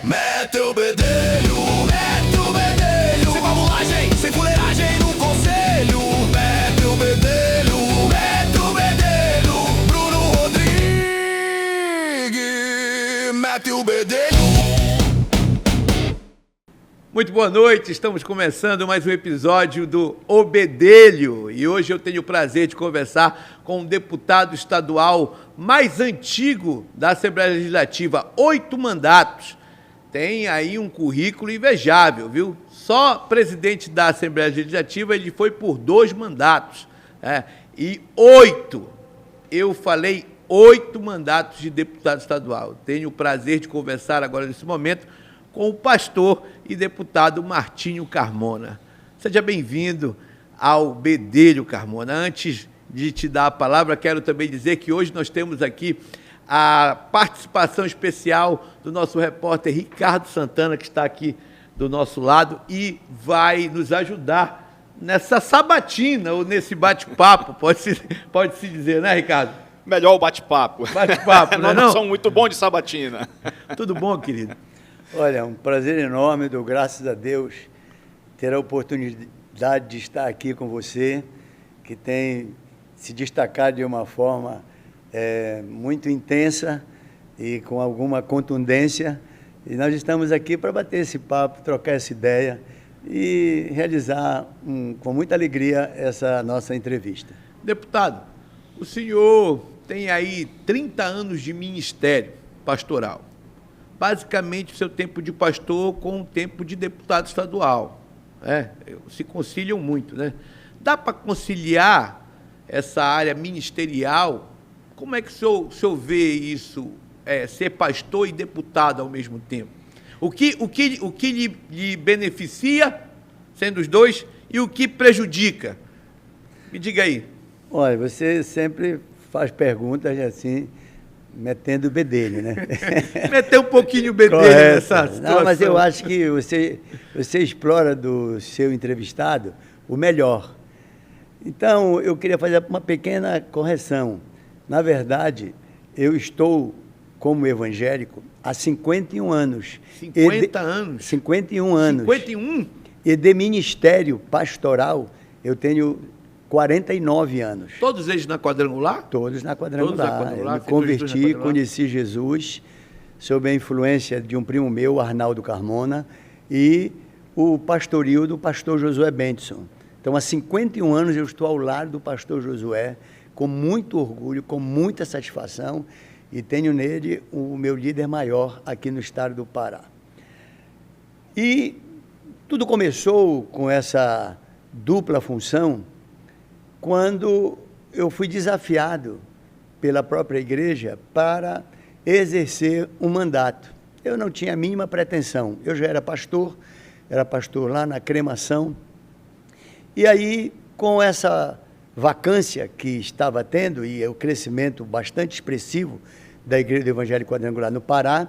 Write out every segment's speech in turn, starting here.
Mete o bedelho, sem babulagem, sem fuleiragem no conselho. Mete o bedelho, Bruno Rodrigues. Mete o bedelho. Muito boa noite, estamos começando mais um episódio do O Bedelho e hoje eu tenho o prazer de conversar com um deputado estadual mais antigo da Assembleia Legislativa, 8 mandatos. Tem aí um currículo invejável, viu? Só presidente da Assembleia Legislativa ele foi por 2 mandatos. E 8, eu falei 8 mandatos de deputado estadual. Tenho o prazer de conversar agora nesse momento com o pastor e deputado Martinho Carmona. Seja bem-vindo ao Bedelho, Carmona. Antes de te dar a palavra, quero também dizer que hoje nós temos aqui a participação especial do nosso repórter Ricardo Santana, que está aqui do nosso lado e vai nos ajudar nessa sabatina ou nesse bate-papo, pode-se dizer, né, Ricardo? Melhor o bate-papo. Bate-papo, Nós não somos muito bons de sabatina. Tudo bom, querido? Olha, um prazer enorme, dou graças a Deus, ter a oportunidade de estar aqui com você, que tem se destacado de uma forma muito intensa e com alguma contundência. E nós estamos aqui para bater esse papo, trocar essa ideia e realizar com muita alegria essa nossa entrevista. Deputado, o senhor tem aí 30 anos de ministério pastoral. Basicamente, o seu tempo de pastor com o tempo de deputado estadual. Se conciliam muito, né? Dá para conciliar essa área ministerial? Como é que o senhor vê isso, ser pastor e deputado ao mesmo tempo? O que lhe beneficia, sendo os dois, e o que prejudica? Me diga aí. Olha, você sempre faz perguntas assim, metendo o bedelho, né? Meter um pouquinho o bedelho nessa situação. Não, mas eu acho que você explora do seu entrevistado o melhor. Então, eu queria fazer uma pequena correção. Na verdade, eu estou como evangélico há 51 anos. 50 anos? 51 anos. 51? E de ministério pastoral, eu tenho 49 anos. Todos eles na quadrangular? Todos na quadrangular. Todos na quadrangular. Eu me converti, conheci Jesus, sob a influência de um primo meu, Arnaldo Carmona, e o pastoril do pastor Josué Benson. Então, há 51 anos eu estou ao lado do pastor Josué, com muito orgulho, com muita satisfação, e tenho nele o meu líder maior aqui no estado do Pará. E tudo começou com essa dupla função, quando eu fui desafiado pela própria igreja para exercer um mandato. Eu não tinha a mínima pretensão, eu já era pastor lá na Cremação, e aí, com essa vacância que estava tendo e o crescimento bastante expressivo da Igreja do Evangelho Quadrangular no Pará,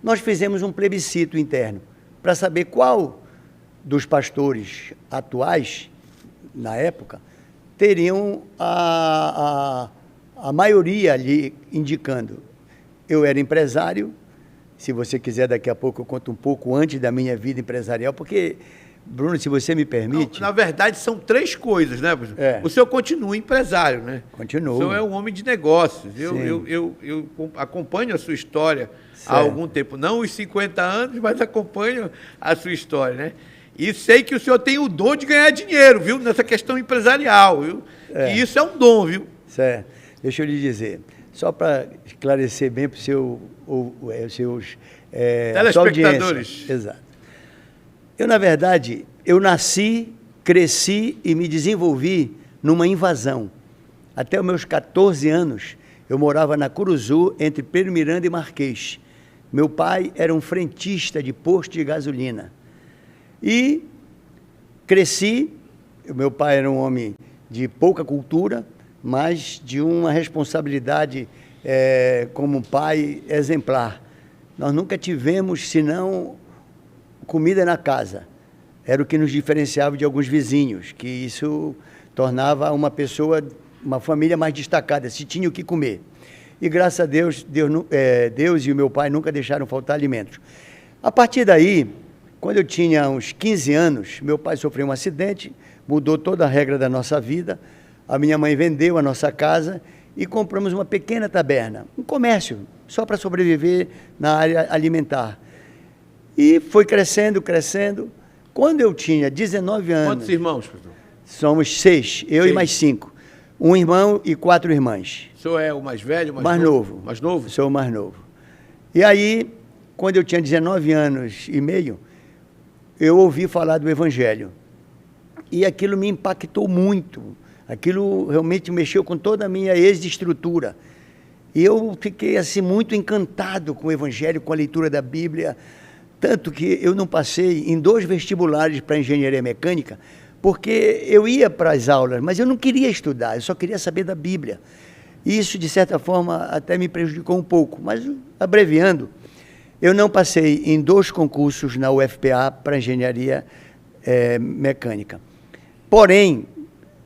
nós fizemos um plebiscito interno para saber qual dos pastores atuais, na época, teriam a maioria ali indicando. Eu era empresário, se você quiser daqui a pouco eu conto um pouco antes da minha vida empresarial, porque, Bruno, se você me permite... Não, na verdade, são 3 coisas, né? O senhor continua empresário, né? Continuo. O senhor é um homem de negócios. Eu acompanho a sua história há algum tempo. Não os 50 anos, mas acompanho a sua história, né? E sei que o senhor tem o dom de ganhar dinheiro, viu? Nessa questão empresarial, viu? E isso é um dom, viu? Certo. Deixa eu lhe dizer, só para esclarecer bem para os seus telespectadores. Exato. Eu, na verdade, eu nasci, cresci e me desenvolvi numa invasão. Até os meus 14 anos, eu morava na Curuzu, entre Pedro Miranda e Marquês. Meu pai era um frentista de posto de gasolina. E cresci, meu pai era um homem de pouca cultura, mas de uma responsabilidade como pai exemplar. Nós nunca tivemos, senão, comida na casa. Era o que nos diferenciava de alguns vizinhos, que isso tornava uma pessoa, uma família mais destacada, se tinha o que comer. E graças a Deus, Deus e o meu pai nunca deixaram faltar alimentos. A partir daí, quando eu tinha uns 15 anos, meu pai sofreu um acidente, mudou toda a regra da nossa vida. A minha mãe vendeu a nossa casa e compramos uma pequena taberna, um comércio, só para sobreviver na área alimentar. E foi crescendo, crescendo. Quando eu tinha 19 anos... Quantos irmãos, pastor? Somos 6, eu 6. e mais 5. Um irmão e 4 irmãs. O senhor é o mais velho, Mais novo. Mais novo? Sou o mais novo. E aí, quando eu tinha 19 anos e meio, eu ouvi falar do Evangelho. E aquilo me impactou muito. Aquilo realmente mexeu com toda a minha ex-estrutura. E eu fiquei assim muito encantado com o Evangelho, com a leitura da Bíblia. Tanto que eu não passei em 2 vestibulares para engenharia mecânica, porque eu ia para as aulas, mas eu não queria estudar, eu só queria saber da Bíblia. E isso, de certa forma, até me prejudicou um pouco. Mas, abreviando, eu não passei em 2 concursos na UFPA para engenharia mecânica. Porém,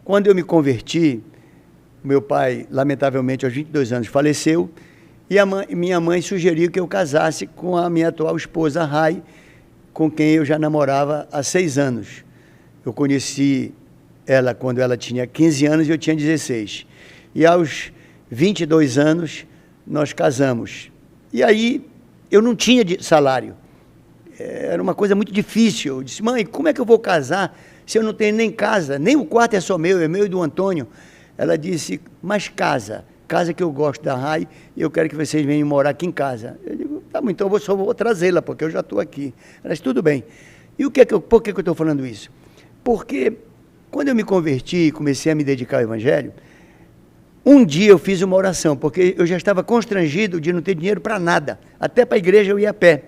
quando eu me converti, meu pai, lamentavelmente, aos 22 anos, faleceu, e minha mãe sugeriu que eu casasse com a minha atual esposa, Rai, com quem eu já namorava há 6 anos. Eu conheci ela quando ela tinha 15 anos e eu tinha 16. E aos 22 anos, nós casamos. E aí, eu não tinha salário. Era uma coisa muito difícil. Eu disse, mãe, como é que eu vou casar se eu não tenho nem casa? Nem o quarto é só meu, é meu e do Antônio. Ela disse, mas casa que eu gosto da Rai, e eu quero que vocês venham morar aqui em casa. Eu digo, tá bom, então eu só vou trazê-la, porque eu já estou aqui. Ela disse, tudo bem. E por que eu estou falando isso? Porque quando eu me converti e comecei a me dedicar ao Evangelho, um dia eu fiz uma oração, porque eu já estava constrangido de não ter dinheiro para nada. Até para a igreja eu ia a pé.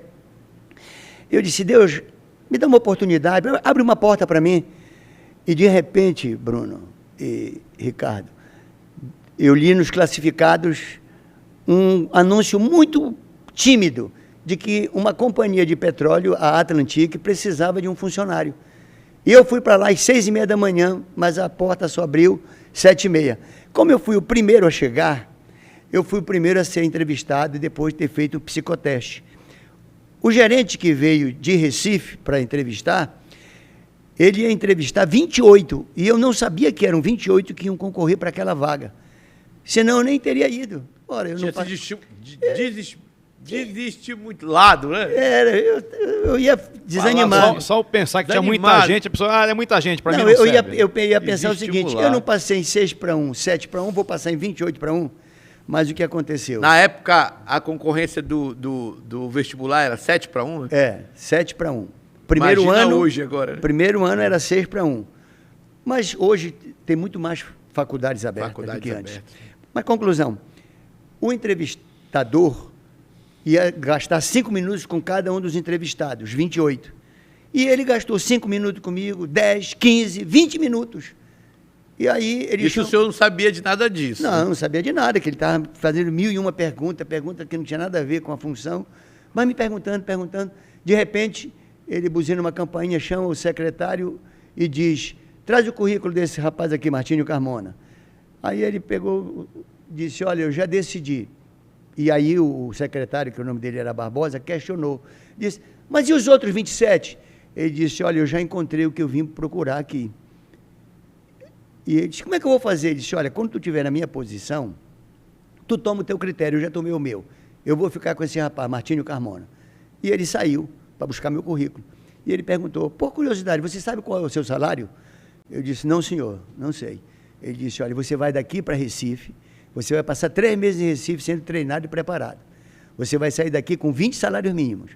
Eu disse, Deus, me dá uma oportunidade, abre uma porta para mim. E de repente, Bruno e Ricardo, eu li nos classificados um anúncio muito tímido de que uma companhia de petróleo, a Atlantic, precisava de um funcionário. E eu fui para lá às 6h30 da manhã, mas a porta só abriu 7h30. Como eu fui o primeiro a chegar, eu fui o primeiro a ser entrevistado depois de ter feito o psicoteste. O gerente que veio de Recife para entrevistar, ele ia entrevistar 28, e eu não sabia que eram 28 que iam concorrer para aquela vaga. Senão eu nem teria ido. Ora, eu Tinha não se desestimulado, né? Era, eu ia desanimar. Só pensar que tinha Desanimado. muita gente, a pessoa, é muita gente, para mim Não, não eu serve. ia pensar o seguinte, Desestimular. eu não passei em 6-1, 7-1, vou passar em 28-1, mas o que aconteceu? Na época, a concorrência do vestibular era 7-1, né? 7-1. Primeiro Imagina ano, hoje agora, né? Primeiro ano era 6-1. Mas hoje tem muito mais faculdades abertas do Faculdades que antes. abertas. Mas, conclusão, o entrevistador ia gastar 5 minutos com cada um dos entrevistados, 28. E ele gastou 5 minutos comigo, 10, 15, 20 minutos. E aí ele Isso o senhor não sabia de nada disso. não sabia de nada, que ele estava fazendo 1001 pergunta que não tinha nada a ver com a função, mas me perguntando. De repente, ele buzina uma campainha, chama o secretário e diz, traz o currículo desse rapaz aqui, Martinho Carmona. Aí ele pegou, disse, olha, eu já decidi. E aí o secretário, que o nome dele era Barbosa, questionou. Disse, mas e os outros 27? Ele disse, olha, eu já encontrei o que eu vim procurar aqui. E ele disse, como é que eu vou fazer? Ele disse, olha, quando tu estiver na minha posição, tu toma o teu critério, eu já tomei o meu. Eu vou ficar com esse rapaz, Martinho Carmona. E ele saiu para buscar meu currículo. E ele perguntou, por curiosidade, você sabe qual é o seu salário? Eu disse, não, senhor, não sei. Ele disse, olha, você vai daqui para Recife, você vai passar 3 meses em Recife sendo treinado e preparado. Você vai sair daqui com 20 salários mínimos.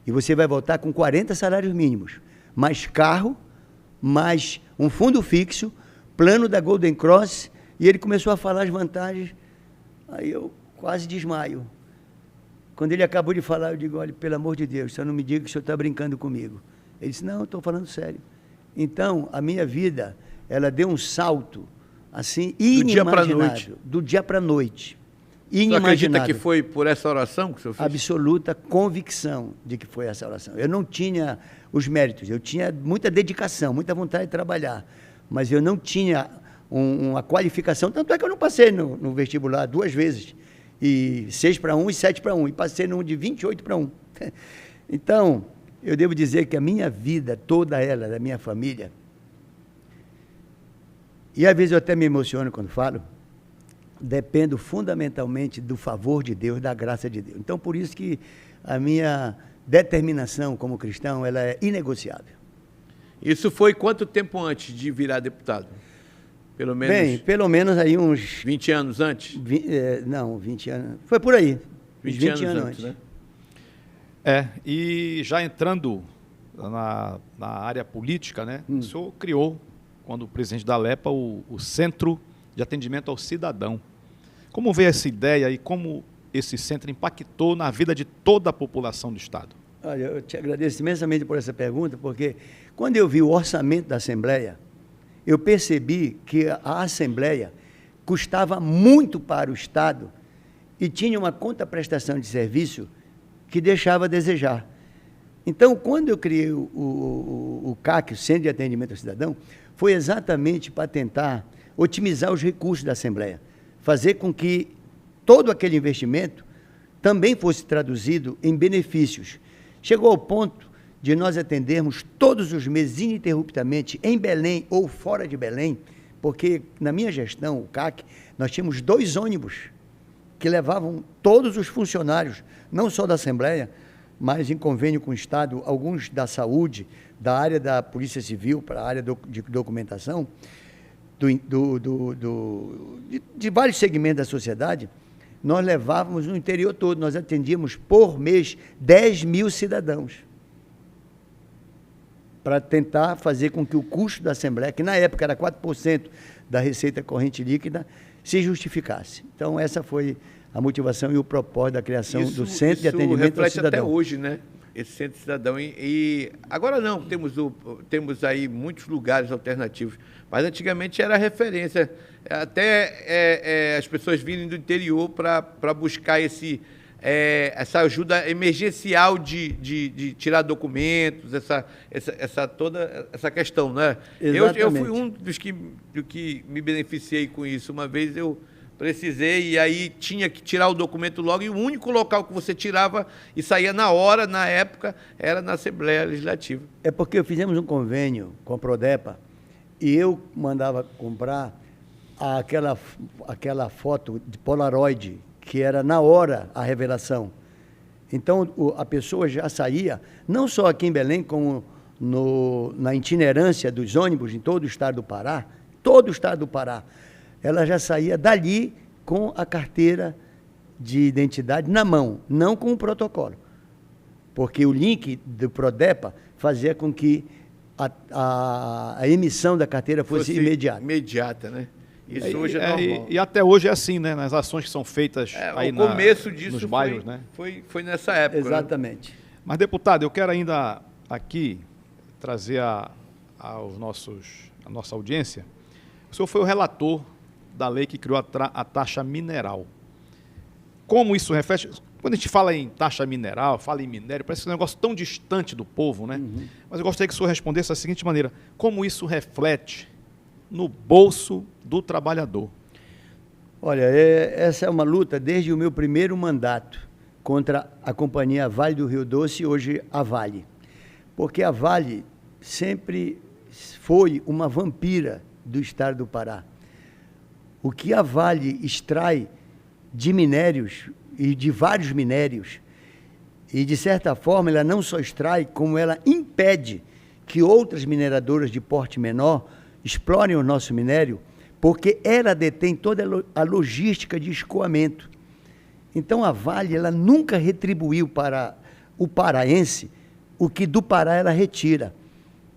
E você vai voltar com 40 salários mínimos. Mais carro, mais um fundo fixo, plano da Golden Cross. E ele começou a falar as vantagens. Aí eu quase desmaio. Quando ele acabou de falar, eu digo, olha, pelo amor de Deus, só não me diga que o senhor está brincando comigo. Ele disse, não, eu estou falando sério. Então, a minha vida, ela deu um salto, assim, inimaginável. Do dia para a noite. Você acredita que foi por essa oração que o senhor fez? Absoluta convicção de que foi essa oração. Eu não tinha os méritos, eu tinha muita dedicação, muita vontade de trabalhar, mas eu não tinha uma qualificação, tanto é que eu não passei no vestibular 2 vezes, e 6-1 e 7-1, e passei num de 28-1. Então, eu devo dizer que a minha vida, toda ela, da minha família, e às vezes eu até me emociono quando falo, dependo fundamentalmente do favor de Deus, da graça de Deus. Então, por isso que a minha determinação como cristão, ela é inegociável. Isso foi quanto tempo antes de virar deputado? Pelo menos Bem, pelo menos aí uns... 20 anos antes? 20 anos. Foi por aí. 20 anos antes, né? E já entrando na área política, né? O senhor criou, quando o presidente da Alepa, o Centro de Atendimento ao Cidadão. Como veio essa ideia e como esse centro impactou na vida de toda a população do Estado? Olha, eu te agradeço imensamente por essa pergunta, porque quando eu vi o orçamento da Assembleia, eu percebi que a Assembleia custava muito para o Estado e tinha uma contraprestação de serviço que deixava a desejar. Então, quando eu criei o CAC, o Centro de Atendimento ao Cidadão, foi exatamente para tentar otimizar os recursos da Assembleia, fazer com que todo aquele investimento também fosse traduzido em benefícios. Chegou ao ponto de nós atendermos todos os meses, ininterruptamente, em Belém ou fora de Belém, porque na minha gestão, o CAC, nós tínhamos 2 ônibus que levavam todos os funcionários, não só da Assembleia, mas em convênio com o Estado, alguns da saúde, da área da Polícia Civil, para a área de documentação, de vários segmentos da sociedade, nós levávamos no interior todo, nós atendíamos por mês 10 mil cidadãos, para tentar fazer com que o custo da Assembleia, que na época era 4% da receita corrente líquida, se justificasse. Então, essa foi a motivação e o propósito da criação do Centro de Atendimento ao Cidadão. Reflete até hoje, né? Esse Centro de Cidadão. E agora não, temos aí muitos lugares alternativos, mas antigamente era referência. Até as pessoas virem do interior para buscar essa ajuda emergencial de tirar documentos, toda essa questão, né? Eu fui um dos que me beneficiei com isso. Uma vez eu precisei e aí tinha que tirar o documento logo, e o único local que você tirava e saía na hora, na época, era na Assembleia Legislativa. É porque fizemos um convênio com a Prodepa e eu mandava comprar aquela foto de Polaroid, que era na hora a revelação. Então, a pessoa já saía, não só aqui em Belém, como na itinerância dos ônibus em todo o estado do Pará, ela já saía dali com a carteira de identidade na mão, não com o protocolo. Porque o link do Prodepa fazia com que a emissão da carteira fosse imediata. Imediata, né? Isso hoje é normal. E até hoje é assim, né? Nas ações que são feitas aí o começo disso nos bairros, né? Foi nessa época. Exatamente. Né? Mas, deputado, eu quero ainda aqui trazer a nossa audiência. O senhor foi o relator da lei que criou a taxa mineral. Como isso reflete... Quando a gente fala em taxa mineral, fala em minério, parece um negócio tão distante do povo, né? Uhum. Mas eu gostaria que o senhor respondesse da seguinte maneira: como isso reflete no bolso do trabalhador? Olha, essa é uma luta desde o meu primeiro mandato contra a companhia Vale do Rio Doce, hoje a Vale. Porque a Vale sempre foi uma vampira do estado do Pará. O que a Vale extrai de minérios, e de vários minérios, e de certa forma ela não só extrai, como ela impede que outras mineradoras de porte menor explorem o nosso minério, porque ela detém toda a logística de escoamento. Então a Vale, ela nunca retribuiu para o paraense o que do Pará ela retira.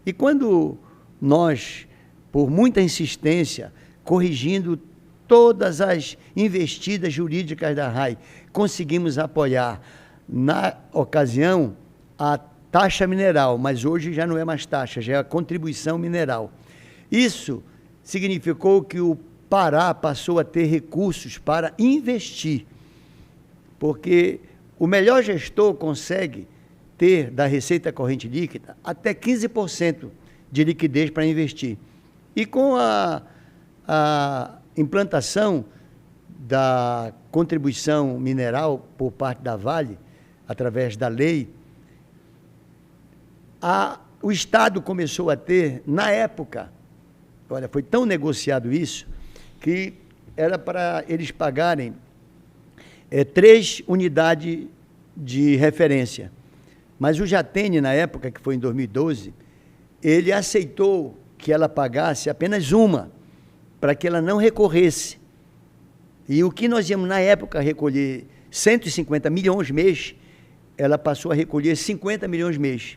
E quando nós, por muita insistência, corrigindo todas as investidas jurídicas da RAI, conseguimos apoiar, na ocasião, a taxa mineral, mas hoje já não é mais taxa, já é a contribuição mineral. Isso significou que o Pará passou a ter recursos para investir, porque o melhor gestor consegue ter da receita corrente líquida até 15% de liquidez para investir. E com a implantação da contribuição mineral por parte da Vale, através da lei, o Estado começou a ter, na época, olha, foi tão negociado isso, que era para eles pagarem 3 unidades de referência. Mas o Jatene, na época, que foi em 2012, ele aceitou que ela pagasse apenas uma, para que ela não recorresse. E o que nós íamos, na época, recolher 150 milhões mês, ela passou a recolher 50 milhões mês.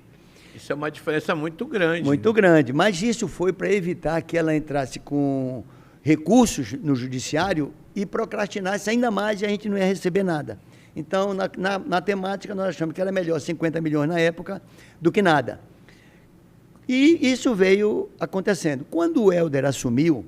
Isso é uma diferença muito grande. Muito grande, mas isso foi para evitar que ela entrasse com recursos no judiciário e procrastinasse ainda mais e a gente não ia receber nada. Então, na temática, nós achamos que era melhor 50 milhões na época do que nada. E isso veio acontecendo. Quando o Helder assumiu,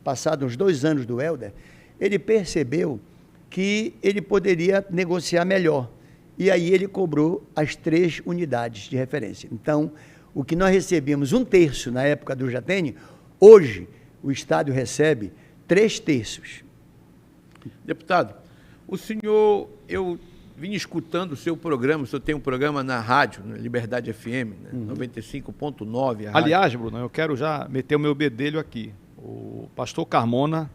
passados uns 2 anos do Helder, ele percebeu que ele poderia negociar melhor. E aí ele cobrou as 3 unidades de referência. Então, o que nós recebíamos 1/3 na época do Jatene, hoje o Estado recebe 3/3. Deputado, o senhor, eu vim escutando o seu programa, o senhor tem um programa na rádio, na Liberdade FM, né? 95.9. Aliás, Bruno, eu quero já meter o meu bedelho aqui. O pastor Carmona,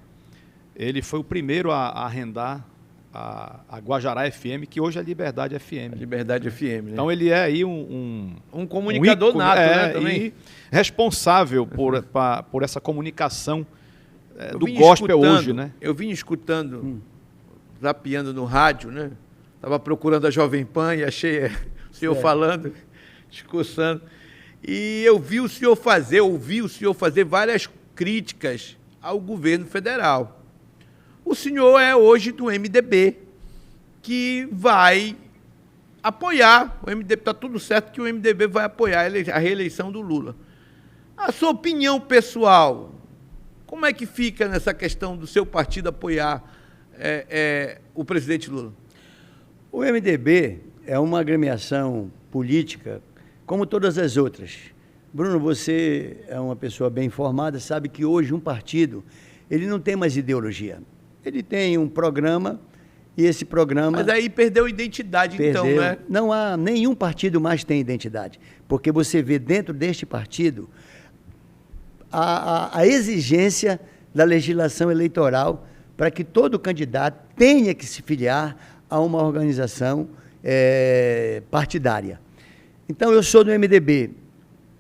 ele foi o primeiro a arrendar a Guajará FM, que hoje é Liberdade FM. Liberdade FM, né? Então ele é aí um comunicador ícone, nato, né, também. E responsável por essa comunicação do gospel hoje, né? Eu vim escutando, zapeando no rádio, né? Estava procurando a Jovem Pan e achei o senhor falando, discursando. E eu ouvi o senhor fazer várias críticas ao governo federal. O senhor é hoje do MDB, que vai apoiar, o MDB, está tudo certo que o MDB vai apoiar a reeleição do Lula. A sua opinião pessoal, como é que fica nessa questão do seu partido apoiar o presidente Lula? O MDB é uma agremiação política como todas as outras. Bruno, você é uma pessoa bem informada, sabe que hoje um partido, ele não tem mais ideologia. Ele tem um programa e esse programa... Mas aí perdeu identidade, então, né? Não há, nenhum partido mais tem identidade, porque você vê dentro deste partido a exigência da legislação eleitoral para que todo candidato tenha que se filiar a uma organização partidária. Então, eu sou do MDB,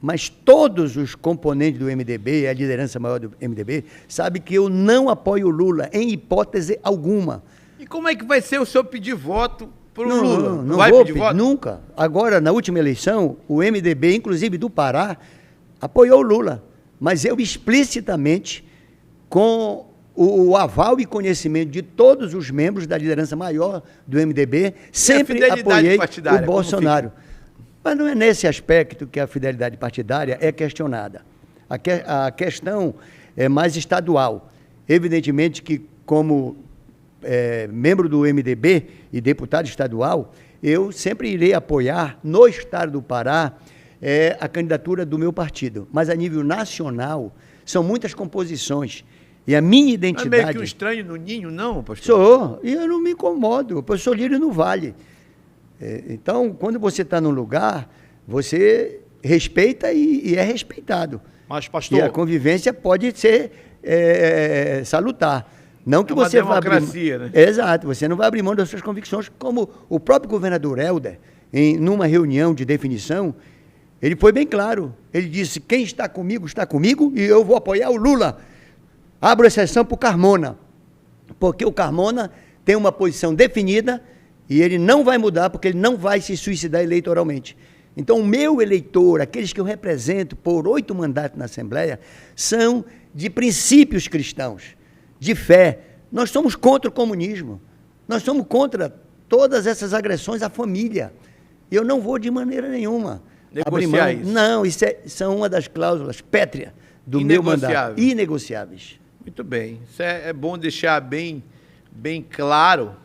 mas todos os componentes do MDB, a liderança maior do MDB, sabe que eu não apoio o Lula, em hipótese alguma. E como é que vai ser o seu pedir voto para o Lula? Não vai vou pedir voto? Nunca. Agora, na última eleição, o MDB, inclusive do Pará, apoiou o Lula, mas eu explicitamente, com o aval e conhecimento de todos os membros da liderança maior do MDB, sempre apoiei o Bolsonaro. Mas não é nesse aspecto que a fidelidade partidária é questionada. A questão é mais estadual. Evidentemente que, como membro do MDB e deputado estadual, eu sempre irei apoiar, no estado do Pará, a candidatura do meu partido. Mas, a nível nacional, são muitas composições. E a minha identidade... Não é meio que um estranho no ninho, não, pastor? Sou, e eu não me incomodo, eu sou lírio no vale. Então, quando você está num lugar, você respeita e é respeitado. Mas, pastor... E a convivência pode ser salutar. Não que você vá abrir... né? Exato, você não vai abrir mão das suas convicções, como o próprio governador Helder, numa reunião de definição, ele foi bem claro. Ele disse, quem está comigo e eu vou apoiar o Lula. Abro exceção para o Carmona, porque o Carmona tem uma posição definida e ele não vai mudar, porque ele não vai se suicidar eleitoralmente. Então, o meu eleitor, aqueles que eu represento por 8 mandatos na Assembleia, são de princípios cristãos, de fé. Nós somos contra o comunismo, nós somos contra todas essas agressões à família. Eu não vou de maneira nenhuma abrir mão. Isso. Não, são uma das cláusulas pétreas do meu mandato. Inegociáveis. Muito bem. Isso é bom deixar bem claro,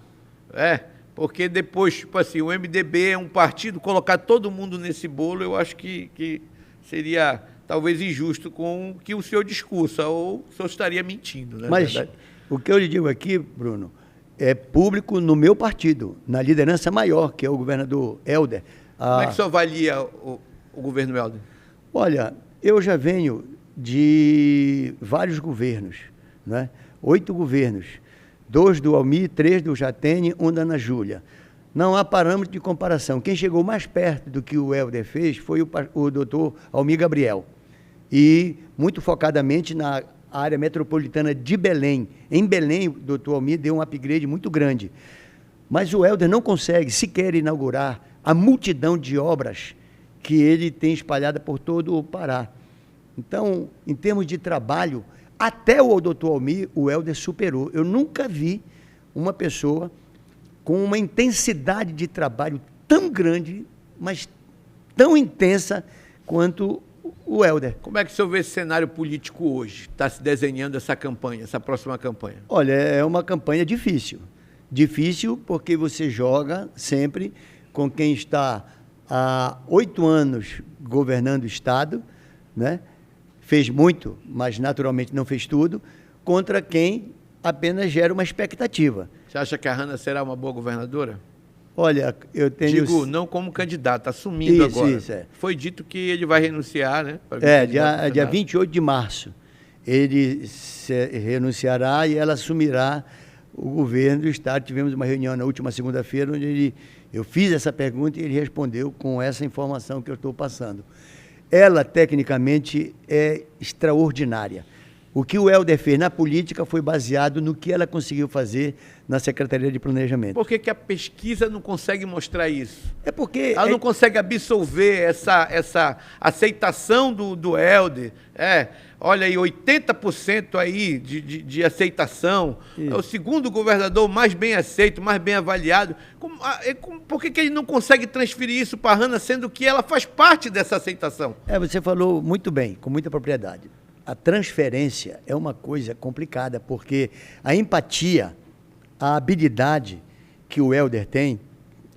porque depois, tipo assim, o MDB é um partido, colocar todo mundo nesse bolo, eu acho que seria talvez injusto com o que o senhor discursa, ou o senhor estaria mentindo, né? Mas o que eu lhe digo aqui, Bruno, é público no meu partido, na liderança maior, que é o governador Helder. Como é que o senhor avalia o governo Helder? Olha, eu já venho de vários governos, né? 8 governos, 2 do Almir, 3 do Jatene, 1 da Ana Júlia. Não há parâmetro de comparação. Quem chegou mais perto do que o Helder fez foi o doutor Almir Gabriel. E muito focadamente na área metropolitana de Belém. Em Belém, o doutor Almir deu um upgrade muito grande. Mas o Helder não consegue sequer inaugurar a multidão de obras que ele tem espalhada por todo o Pará. Então, em termos de trabalho, até o doutor Almir, o Helder superou. Eu nunca vi uma pessoa com uma intensidade de trabalho tão grande, mas tão intensa quanto o Helder. Como é que o senhor vê esse cenário político hoje? Está se desenhando essa campanha, essa próxima campanha? Olha, é uma campanha difícil. Difícil porque você joga sempre com quem está há 8 anos governando o Estado, né? Fez muito, mas naturalmente não fez tudo, contra quem apenas gera uma expectativa. Você acha que a Hanna será uma boa governadora? Olha, eu tenho... Digo, não como candidato, assumindo Isso, agora. isso, é. Foi dito que ele vai renunciar, né? Dia 28 de março. Ele renunciará e ela assumirá o governo do Estado. Tivemos uma reunião na última segunda-feira, onde eu fiz essa pergunta e ele respondeu com essa informação que eu estou passando. Ela, tecnicamente, é extraordinária. O que o Helder fez na política foi baseado no que ela conseguiu fazer na Secretaria de Planejamento. Por que a pesquisa não consegue mostrar isso? É porque... Ela não consegue absolver essa aceitação do Helder. Olha aí, 80% aí de aceitação. Isso. É o segundo governador mais bem aceito, mais bem avaliado. Por que ele não consegue transferir isso para a Hanna, sendo que ela faz parte dessa aceitação? Você falou muito bem, com muita propriedade. A transferência é uma coisa complicada, porque a empatia, a habilidade que o Helder tem,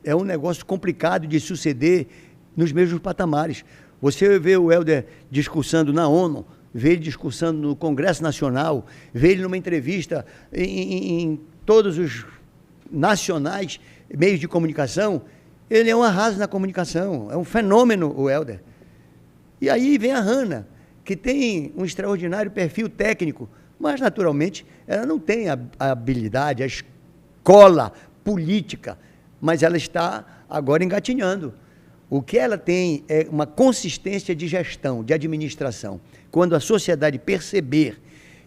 é um negócio complicado de suceder nos mesmos patamares. Você vê o Helder discursando na ONU, vê ele discursando no Congresso Nacional, vê ele numa entrevista em todos os nacionais meios de comunicação, ele é um arraso na comunicação, é um fenômeno o Helder. E aí vem a Hanna, que tem um extraordinário perfil técnico, mas, naturalmente, ela não tem a habilidade, a escola política, mas ela está agora engatinhando. O que ela tem é uma consistência de gestão, de administração. Quando a sociedade perceber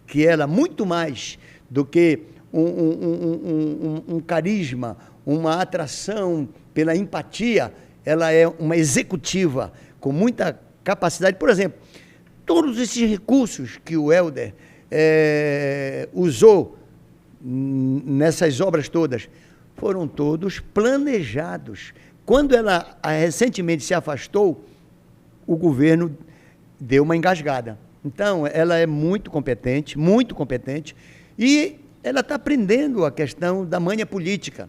que ela, muito mais do que um carisma, uma atração pela empatia, ela é uma executiva com muita capacidade. Por exemplo, todos esses recursos que o Helder usou nessas obras todas foram todos planejados. Quando ela recentemente se afastou, o governo deu uma engasgada. Então, ela é muito competente, e ela está aprendendo a questão da manha política.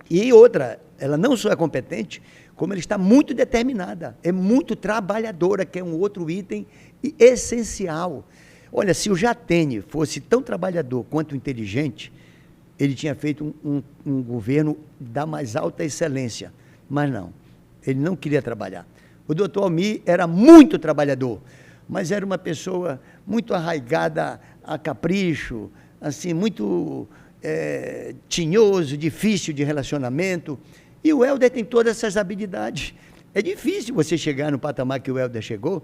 E outra, ela não só é competente, como ela está muito determinada, é muito trabalhadora, que é um outro item essencial. Olha, se o Jatene fosse tão trabalhador quanto inteligente, ele tinha feito um governo da mais alta excelência. Mas não, ele não queria trabalhar. O doutor Almir era muito trabalhador, mas era uma pessoa muito arraigada a capricho, assim, muito tinhoso, difícil de relacionamento. E o Helder tem todas essas habilidades. É difícil você chegar no patamar que o Helder chegou,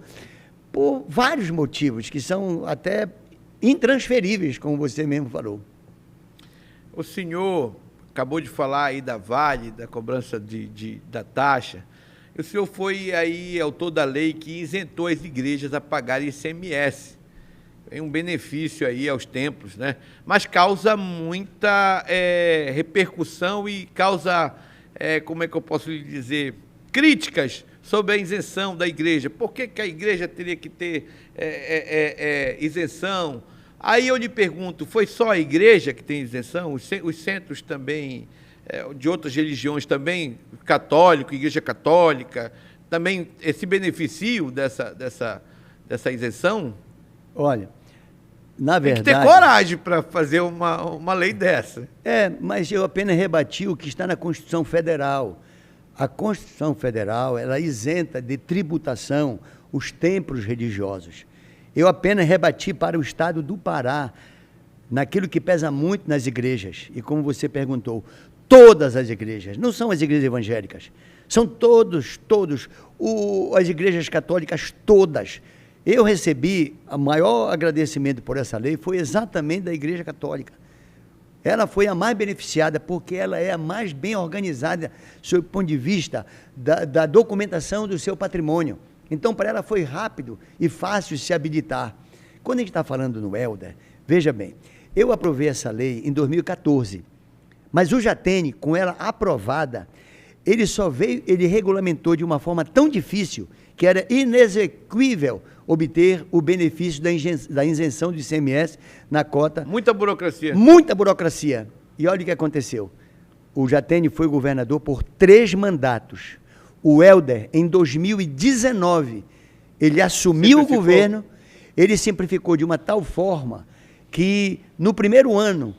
por vários motivos, que são até intransferíveis, como você mesmo falou. O senhor acabou de falar aí da Vale, da cobrança da taxa. O senhor foi aí autor da lei que isentou as igrejas a pagarem ICMS. Tem um benefício aí aos templos, né? Mas causa muita repercussão e causa, como é que eu posso lhe dizer, críticas sobre a isenção da igreja. Por que a igreja teria que ter isenção? Aí eu lhe pergunto, foi só a igreja que tem isenção? Os centros também, de outras religiões também, católico, igreja católica, também se beneficiam dessa isenção? Olha, na verdade... Tem que ter coragem para fazer uma lei dessa. Mas eu apenas rebati o que está na Constituição Federal. A Constituição Federal, ela isenta de tributação os templos religiosos. Eu apenas rebati para o Estado do Pará, naquilo que pesa muito nas igrejas. E como você perguntou, todas as igrejas, não são as igrejas evangélicas, são todos, as igrejas católicas todas. Eu recebi o maior agradecimento por essa lei, foi exatamente da Igreja Católica. Ela foi a mais beneficiada, porque ela é a mais bem organizada, sob o ponto de vista da documentação do seu patrimônio. Então, para ela foi rápido e fácil se habilitar. Quando a gente está falando no Helder, veja bem, eu aprovei essa lei em 2014, mas o Jatene, com ela aprovada, ele regulamentou de uma forma tão difícil que era inexequível obter o benefício da isenção do ICMS na cota. Muita burocracia. Muita burocracia. E olha o que aconteceu. O Jatene foi governador por 3 mandatos. O Helder, em 2019, ele assumiu o governo, ele simplificou de uma tal forma que, no primeiro ano,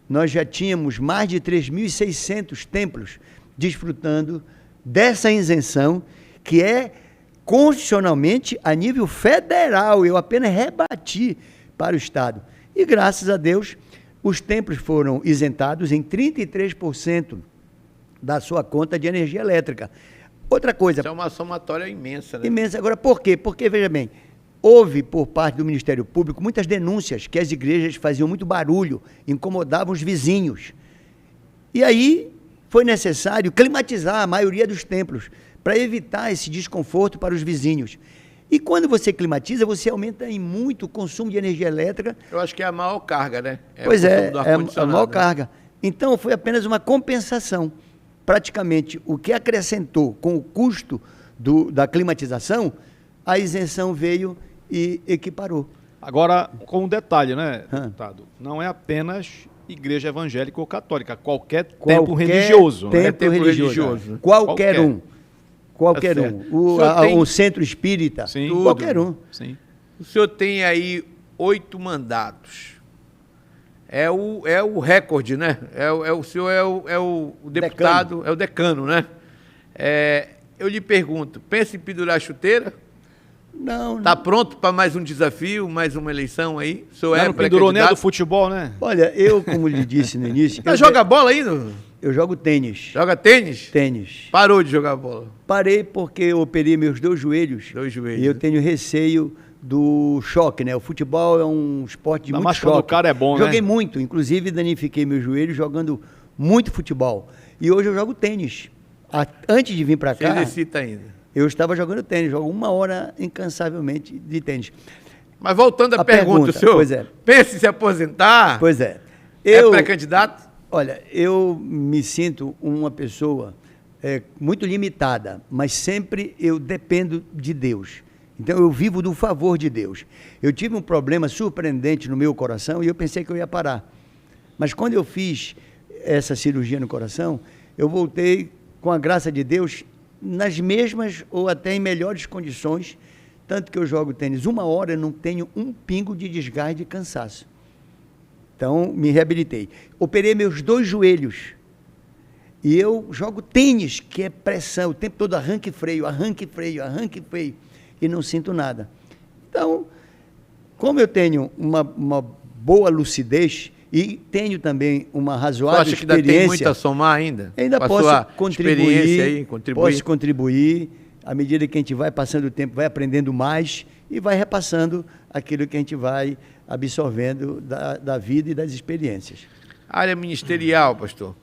nós já tínhamos mais de 3.600 templos desfrutando dessa isenção, que é constitucionalmente a nível federal. Eu apenas rebati para o Estado. E, graças a Deus, os templos foram isentados em 33% da sua conta de energia elétrica. Outra coisa... Isso é uma somatória imensa, né? Imensa. Agora, por quê? Porque, veja bem, houve, por parte do Ministério Público, muitas denúncias que as igrejas faziam muito barulho, incomodavam os vizinhos. E aí foi necessário climatizar a maioria dos templos, para evitar esse desconforto para os vizinhos. E quando você climatiza, você aumenta em muito o consumo de energia elétrica. Eu acho que é a maior carga, né? Pois é a maior carga. Então, foi apenas uma compensação. Praticamente, o que acrescentou com o custo da climatização, a isenção veio e equiparou. Agora, com um detalhe, né, deputado? Não é apenas igreja evangélica ou católica, qualquer templo religioso. Templo religioso. Qualquer um. Qualquer um. O centro espírita, sim, qualquer um. Sim. O senhor tem aí 8 mandatos. É o recorde, né? O senhor é o deputado, decano. É o decano, né? Eu lhe pergunto, pensa em pendurar a chuteira? Não. Está pronto para mais um desafio, mais uma eleição aí? O senhor não pendurou nem do futebol, né? Olha, eu, como lhe disse no início... Mas joga bola ainda? Eu jogo tênis. Joga tênis? Tênis. Parou de jogar bola? Parei porque eu operei meus 2 joelhos. 2 joelhos. E eu tenho receio do choque, né? O futebol é um esporte de muito choque. Mas o cara é bom, Joguei né? muito, inclusive danifiquei meus joelhos jogando muito futebol. E hoje eu jogo tênis. Antes de vir para cá... Você exercita ainda? Eu estava jogando tênis, jogo 1 hora incansavelmente de tênis. Mas voltando à pergunta, o senhor pois é. pensa em se aposentar? Pois é. É pré-candidato? Olha, eu me sinto uma pessoa muito limitada, mas sempre eu dependo de Deus. Então eu vivo do favor de Deus. Eu tive um problema surpreendente no meu coração e eu pensei que eu ia parar. Mas quando eu fiz essa cirurgia no coração, eu voltei, com a graça de Deus, nas mesmas ou até em melhores condições, tanto que eu jogo tênis 1 hora e não tenho um pingo de desgaste, de cansaço. Então, me reabilitei. Operei meus 2 joelhos. E eu jogo tênis, que é pressão, o tempo todo arranque e freio, arranque e freio, arranque e freio, e não sinto nada. Então, como eu tenho uma boa lucidez e tenho também uma razoável experiência... Você acha que ainda tem muito a somar ainda? Ainda posso contribuir, posso contribuir, à medida que a gente vai passando o tempo, vai aprendendo mais e vai repassando aquilo que a gente vai absorvendo da vida e das experiências. Área ministerial, pastor.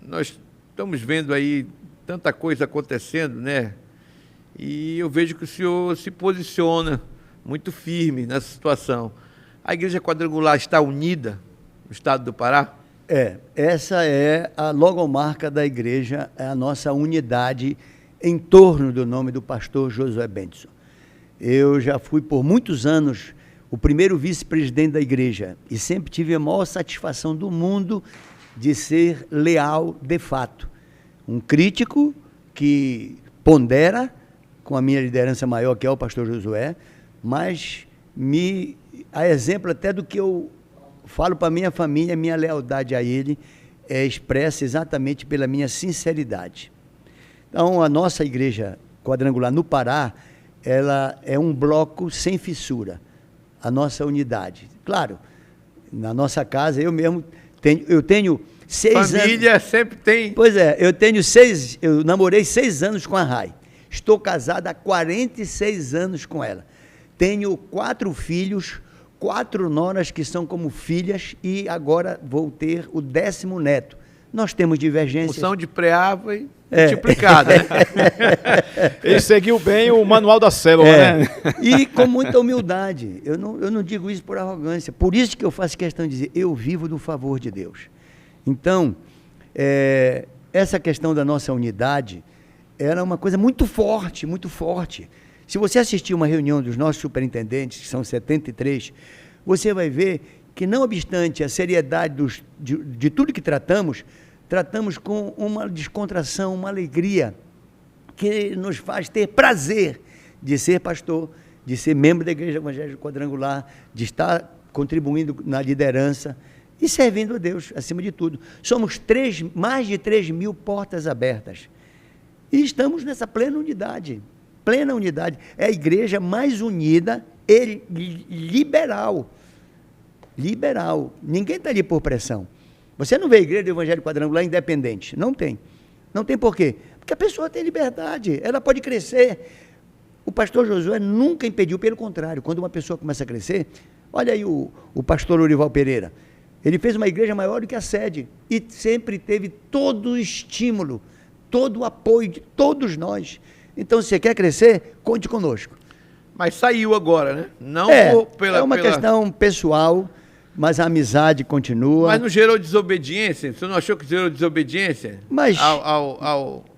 Nós estamos vendo aí tanta coisa acontecendo, né? E eu vejo que o senhor se posiciona muito firme nessa situação. A Igreja Quadrangular está unida no estado do Pará? Essa é a logomarca da igreja, é a nossa unidade em torno do nome do pastor Josué Bendtson. Eu já fui por muitos anos o primeiro vice-presidente da igreja e sempre tive a maior satisfação do mundo de ser leal de fato. Um crítico que pondera com a minha liderança maior, que é o pastor Josué, mas a exemplo até do que eu falo para minha família, minha lealdade a ele é expressa exatamente pela minha sinceridade. Então, a nossa igreja quadrangular no Pará, ela é um bloco sem fissura, a nossa unidade. Claro, na nossa casa, eu tenho 6 anos... Família sempre tem... Pois é, eu namorei 6 anos com a Rai. Estou casado há 46 anos com ela. Tenho 4 filhos, 4 noras que são como filhas e agora vou ter o 10º neto. Nós temos divergências. Função de preá foi multiplicada, né? Ele seguiu bem o manual da célula, né? E com muita humildade. Eu não digo isso por arrogância. Por isso que eu faço questão de dizer, eu vivo do favor de Deus. Então, essa questão da nossa unidade era uma coisa muito forte, muito forte. Se você assistir uma reunião dos nossos superintendentes, que são 73, você vai ver que, não obstante a seriedade de tudo que tratamos com uma descontração, uma alegria, que nos faz ter prazer de ser pastor, de ser membro da Igreja Evangélica Quadrangular, de estar contribuindo na liderança e servindo a Deus, acima de tudo. Somos mais de 3 mil portas abertas. E estamos nessa plena unidade. Plena unidade. É a igreja mais unida e liberal. Liberal. Ninguém está ali por pressão. Você não vê a igreja do Evangelho Quadrangular independente. Não tem. Não tem por quê? Porque a pessoa tem liberdade. Ela pode crescer. O pastor Josué nunca impediu, pelo contrário. Quando uma pessoa começa a crescer, olha aí o pastor Lorival Pereira. Ele fez uma igreja maior do que a sede. E sempre teve todo o estímulo, todo o apoio de todos nós. Então, se você quer crescer, conte conosco. Mas saiu agora, né? Não é uma questão pessoal, mas a amizade continua. Mas não gerou desobediência? Você não achou que gerou desobediência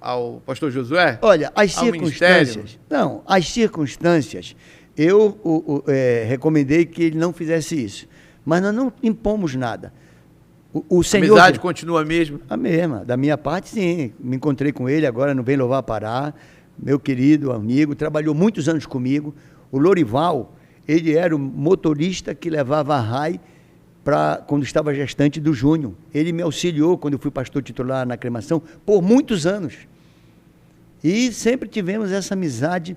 ao pastor Josué? Olha, as circunstâncias... Não, as circunstâncias, eu recomendei que ele não fizesse isso. Mas nós não impomos nada. O Senhor... A amizade continua a mesma? A mesma. Da minha parte, sim. Me encontrei com ele agora no Vem Louvar Pará. Meu querido amigo, trabalhou muitos anos comigo. O Lorival, ele era o motorista que levava a Rai quando estava gestante do Júnior. Ele me auxiliou quando eu fui pastor titular na cremação por muitos anos. E sempre tivemos essa amizade.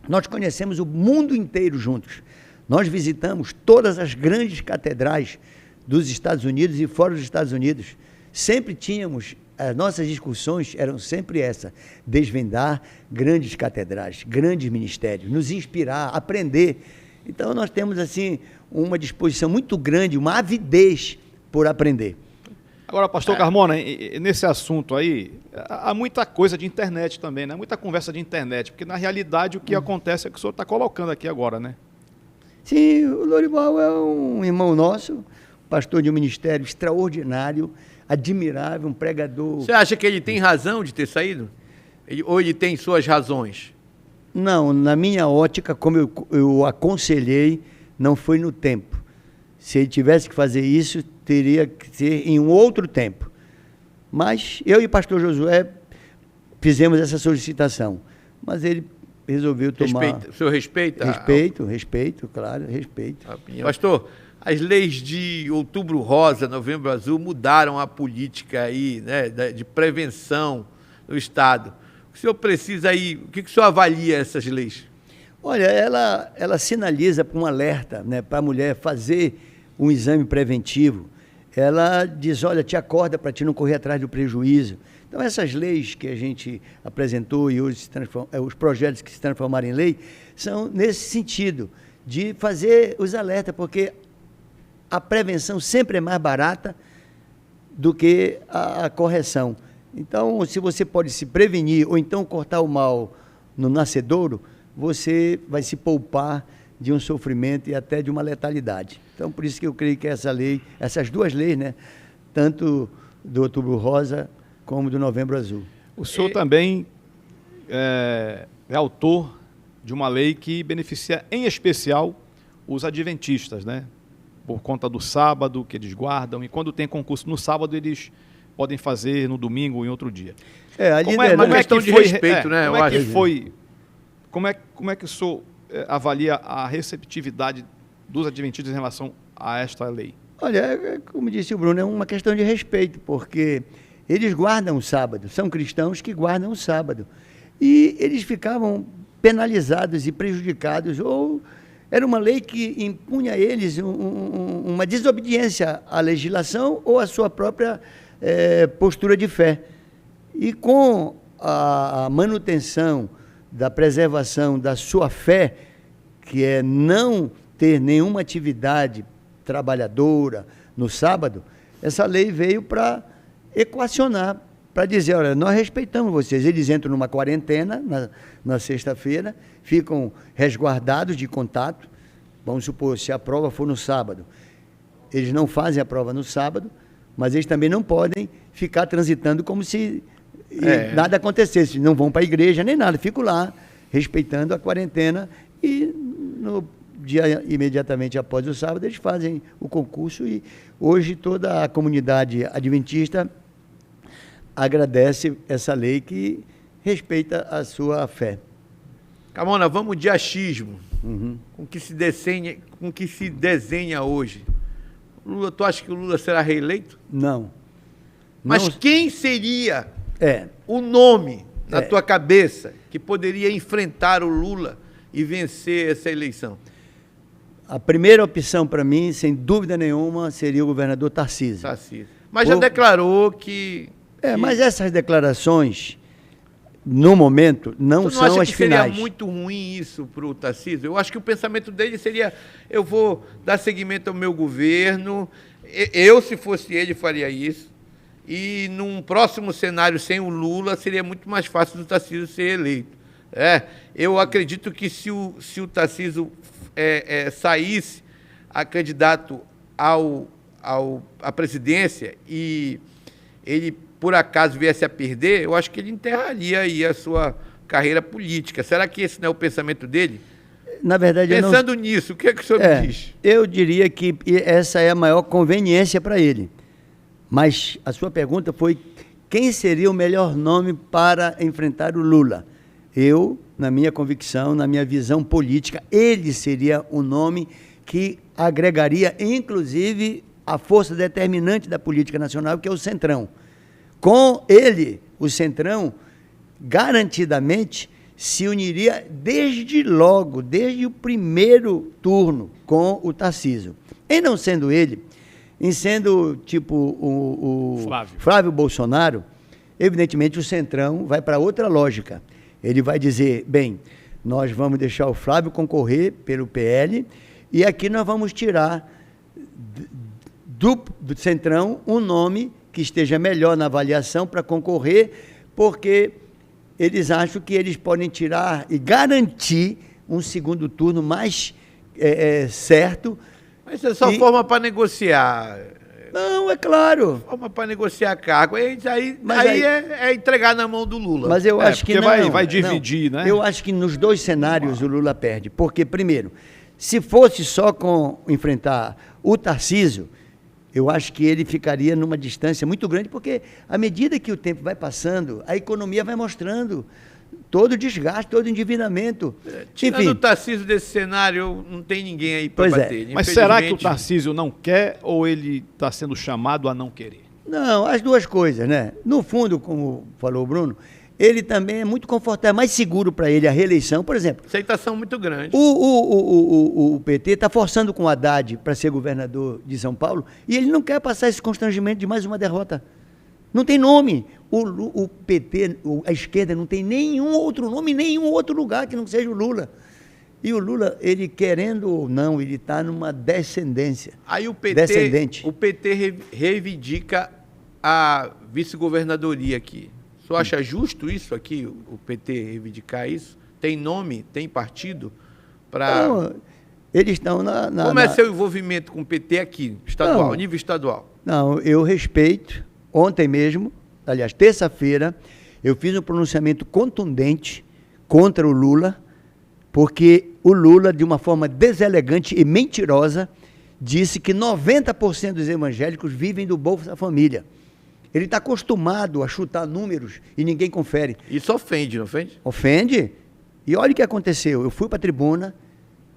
Nós conhecemos o mundo inteiro juntos. Nós visitamos todas as grandes catedrais dos Estados Unidos e fora dos Estados Unidos. Sempre tínhamos, as nossas discussões eram sempre essa, desvendar grandes catedrais, grandes ministérios, nos inspirar, aprender. Então nós temos assim uma disposição muito grande, uma avidez por aprender. Agora, pastor Carmona, nesse assunto aí, há muita coisa de internet também, né? Muita conversa de internet, porque na realidade o que acontece é que o senhor está colocando aqui agora, né? Sim, o Lorival é um irmão nosso, pastor de um ministério extraordinário, admirável, um pregador. Você acha que ele tem razão de ter saído? Ou ele tem suas razões? Não, na minha ótica, como eu aconselhei, não foi no tempo. Se ele tivesse que fazer isso, teria que ser em um outro tempo. Mas eu e o pastor Josué fizemos essa solicitação. Mas ele resolveu tomar... O senhor respeita? Respeito, claro, respeito. Pastor, as leis de Outubro Rosa, Novembro Azul mudaram a política aí, né, de prevenção no Estado. O senhor precisa aí, o que o senhor avalia essas leis? Olha, ela sinaliza para um alerta, né, para a mulher fazer um exame preventivo. Ela diz, olha, te acorda para te não correr atrás do prejuízo. Então, essas leis que a gente apresentou e hoje os projetos que se transformaram em lei, são nesse sentido, de fazer os alertas, porque a prevenção sempre é mais barata do que a correção. Então, se você pode se prevenir ou então cortar o mal no nascedouro, você vai se poupar de um sofrimento e até de uma letalidade. Então, por isso que eu creio que essas duas leis, né, tanto do Outubro Rosa como do Novembro Azul. O senhor também é autor de uma lei que beneficia, em especial, os adventistas, né? Por conta do sábado que eles guardam, e quando tem concurso no sábado, eles podem fazer no domingo ou em outro dia. Como é uma questão de respeito, né? Como é que o senhor avalia a receptividade dos adventistas em relação a esta lei? Olha, como disse o Bruno, é uma questão de respeito, porque eles guardam o sábado, são cristãos que guardam o sábado. E eles ficavam penalizados e prejudicados, ou era uma lei que impunha a eles uma desobediência à legislação ou à sua própria postura de fé. E com a manutenção da preservação da sua fé, que é não ter nenhuma atividade trabalhadora no sábado, essa lei veio para equacionar, para dizer, olha, nós respeitamos vocês. Eles entram numa quarentena na sexta-feira, ficam resguardados de contato. Vamos supor, se a prova for no sábado, eles não fazem a prova no sábado, mas eles também não podem ficar transitando como se nada acontecesse. Não vão para a igreja nem nada, ficam lá, respeitando a quarentena, e no dia imediatamente após o sábado eles fazem o concurso, e hoje toda a comunidade adventista agradece essa lei que respeita a sua fé. Carmona, vamos de achismo. Com que se desenha hoje. Lula, tu acha que o Lula será reeleito? Não. Mas Não. quem seria o nome na tua cabeça que poderia enfrentar o Lula e vencer essa eleição? A primeira opção para mim, sem dúvida nenhuma, seria o governador Tarcísio. Mas já declarou que... Mas essas declarações, no momento, não são as finais. Tu não acha que seria muito ruim isso para o Tarcísio? Eu acho que o pensamento dele seria, eu vou dar seguimento ao meu governo, eu, se fosse ele, faria isso, e num próximo cenário sem o Lula, seria muito mais fácil do Tarcísio ser eleito. Eu acredito que se o Tarcísio saísse a candidato à presidência e ele, por acaso, viesse a perder, eu acho que ele enterraria aí a sua carreira política. Será que esse não é o pensamento dele? Na verdade, pensando nisso, o que é que o senhor diz? Eu diria que essa é a maior conveniência para ele. Mas a sua pergunta foi quem seria o melhor nome para enfrentar o Lula? Eu, na minha convicção, na minha visão política, ele seria o nome que agregaria, inclusive, a força determinante da política nacional, que é o Centrão. Com ele, o Centrão, garantidamente, se uniria desde logo, desde o primeiro turno, com o Tarcísio. Em não sendo ele, em sendo tipo o Flávio Bolsonaro, evidentemente o Centrão vai para outra lógica. Ele vai dizer, bem, nós vamos deixar o Flávio concorrer pelo PL e aqui nós vamos tirar do Centrão um nome que esteja melhor na avaliação para concorrer, porque eles acham que eles podem tirar e garantir um segundo turno mais certo. Mas é só forma para negociar. Não, é claro. Forma para negociar cargo. Aí é entregar na mão do Lula. Mas eu acho que não. Vai dividir, né? Eu acho que nos dois cenários o Lula perde. Porque, primeiro, se fosse só com enfrentar o Tarcísio, eu acho que ele ficaria numa distância muito grande, porque à medida que o tempo vai passando, a economia vai mostrando todo o desgaste, todo o endividamento. Tirando o Tarcísio desse cenário, não tem ninguém aí para bater. Mas será que o Tarcísio não quer ou ele está sendo chamado a não querer? Não, as duas coisas, né? No fundo, como falou o Bruno, ele também é muito confortável, mais seguro para ele a reeleição. Por exemplo, aceitação muito grande. O PT está forçando com o Haddad para ser governador de São Paulo e ele não quer passar esse constrangimento de mais uma derrota. Não tem nome. O PT, a esquerda, não tem nenhum outro nome, nenhum outro lugar que não seja o Lula. E o Lula, ele querendo ou não, ele está numa descendência. Aí o PT reivindica a vice-governadoria aqui. O senhor acha justo isso aqui, o PT reivindicar isso? Tem nome, tem partido para... Eles estão Como é seu envolvimento com o PT aqui, estadual, nível estadual? Não, eu respeito. Ontem mesmo, aliás, terça-feira, eu fiz um pronunciamento contundente contra o Lula, porque o Lula, de uma forma deselegante e mentirosa, disse que 90% dos evangélicos vivem do Bolsa Família. Ele está acostumado a chutar números e ninguém confere. Isso ofende, não ofende? Ofende. E olha o que aconteceu. Eu fui para a tribuna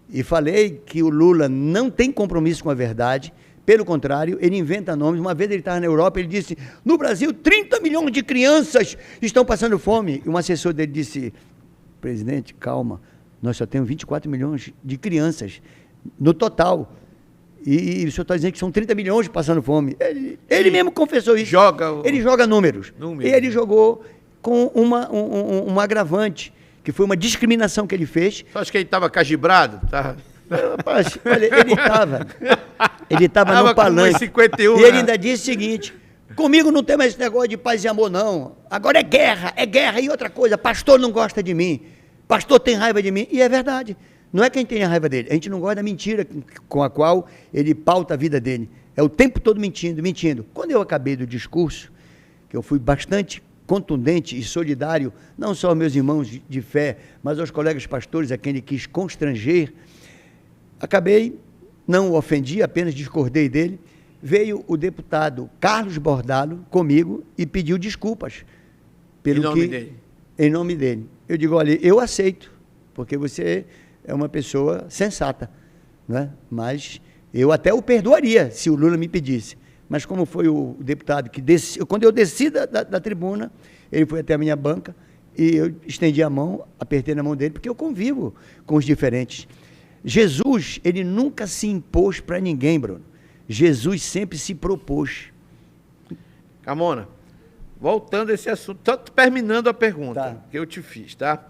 e falei que o Lula não tem compromisso com a verdade, Pelo contrário, ele inventa nomes. Uma vez ele estava na Europa, ele disse, no Brasil, 30 milhões de crianças estão passando fome. E um assessor dele disse, presidente, calma, nós só temos 24 milhões de crianças no total. E o senhor está dizendo que são 30 milhões passando fome. Ele mesmo confessou isso. Ele joga números. E ele jogou com um agravante, que foi uma discriminação que ele fez. Você acha que ele estava cajibrado? Tá. Rapaz, olha, ele estava no palanque. 51, e ele ainda disse o seguinte, comigo não tem mais esse negócio de paz e amor, não. Agora é guerra. E outra coisa, pastor não gosta de mim. Pastor tem raiva de mim. E é verdade. Não é que a gente tenha raiva dele, a gente não gosta da mentira com a qual ele pauta a vida dele. É o tempo todo mentindo. Quando eu acabei do discurso, que eu fui bastante contundente e solidário, não só aos meus irmãos de fé, mas aos colegas pastores a quem ele quis constranger, acabei, não o ofendi, apenas discordei dele. Veio o deputado Carlos Bordalo comigo e pediu desculpas. Em nome dele? Em nome dele. Eu digo, olha, eu aceito, porque você é uma pessoa sensata, né? Mas eu até o perdoaria se o Lula me pedisse. Mas como foi o deputado que quando eu desci da tribuna, ele foi até a minha banca e eu estendi a mão, apertei na mão dele, porque eu convivo com os diferentes. Jesus, ele nunca se impôs para ninguém, Bruno. Jesus sempre se propôs. Carmona, voltando a esse assunto, só terminando a pergunta que eu te fiz, tá?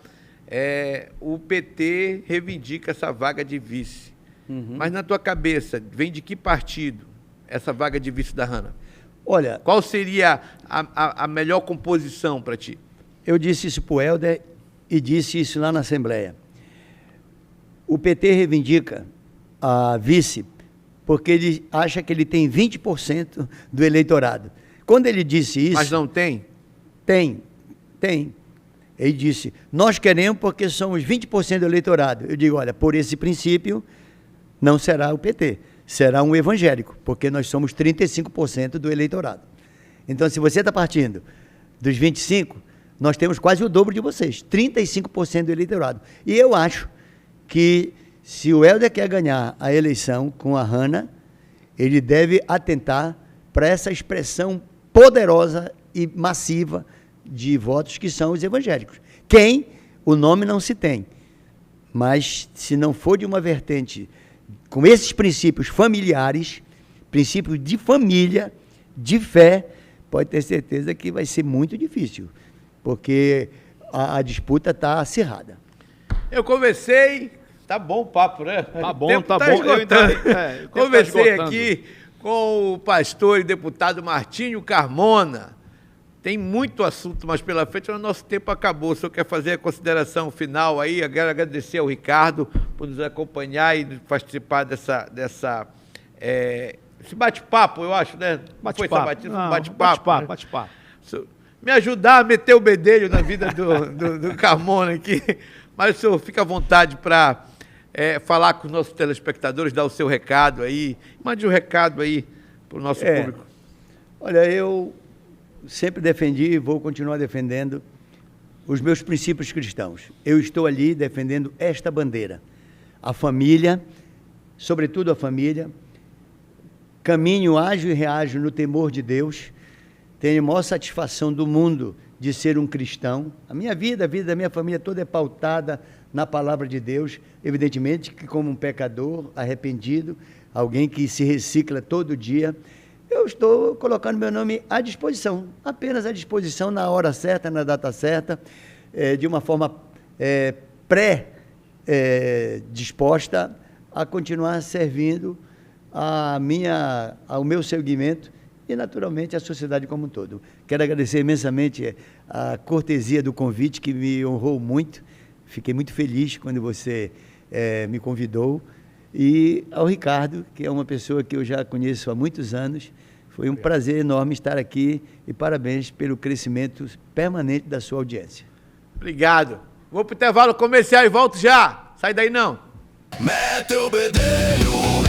O PT reivindica essa vaga de vice. Mas na tua cabeça, vem de que partido essa vaga de vice da Hanna? Olha... Qual seria a melhor composição para ti? Eu disse isso para o Helder e disse isso lá na Assembleia. O PT reivindica a vice porque ele acha que ele tem 20% do eleitorado. Quando ele disse isso... Mas não tem? Tem. Ele disse, nós queremos porque somos 20% do eleitorado. Eu digo, olha, por esse princípio, não será o PT, será um evangélico, porque nós somos 35% do eleitorado. Então, se você está partindo dos 25%, nós temos quase o dobro de vocês, 35% do eleitorado. E eu acho que, se o Helder quer ganhar a eleição com a Hanna, ele deve atentar para essa expressão poderosa e massiva de votos que são os evangélicos. Quem? O nome não se tem. Mas, se não for de uma vertente com esses princípios familiares, princípios de família, de fé, pode ter certeza que vai ser muito difícil, porque a disputa está acirrada. Eu conversei, tá bom o papo, né? Tá bom. Conversei aqui com o pastor e deputado Martinho Carmona. Tem muito assunto mais pela frente, mas o nosso tempo acabou. O senhor quer fazer a consideração final aí? Eu quero agradecer ao Ricardo por nos acompanhar e participar esse bate-papo, eu acho, né? Bate-papo. Me ajudar a meter o bedelho na vida do Carmona aqui. Mas o senhor fica à vontade para falar com os nossos telespectadores, dar o seu recado aí. Mande um recado aí para o nosso público. Olha, eu sempre defendi e vou continuar defendendo os meus princípios cristãos. Eu estou ali defendendo esta bandeira. A família, sobretudo a família, caminho, ajo e reajo no temor de Deus, tenho a maior satisfação do mundo de ser um cristão. A minha vida, a vida da minha família toda é pautada na palavra de Deus, evidentemente que como um pecador arrependido, alguém que se recicla todo dia, eu estou colocando meu nome à disposição, apenas à disposição na hora certa, na data certa, de uma forma disposta a continuar servindo ao meu segmento e, naturalmente, à sociedade como um todo. Quero agradecer imensamente a cortesia do convite, que me honrou muito. Fiquei muito feliz quando você me convidou. E ao Ricardo, que é uma pessoa que eu já conheço há muitos anos. Foi um prazer enorme estar aqui e parabéns pelo crescimento permanente da sua audiência. Obrigado. Vou para o intervalo comercial e volto já. Sai daí não. Mete o bedelho.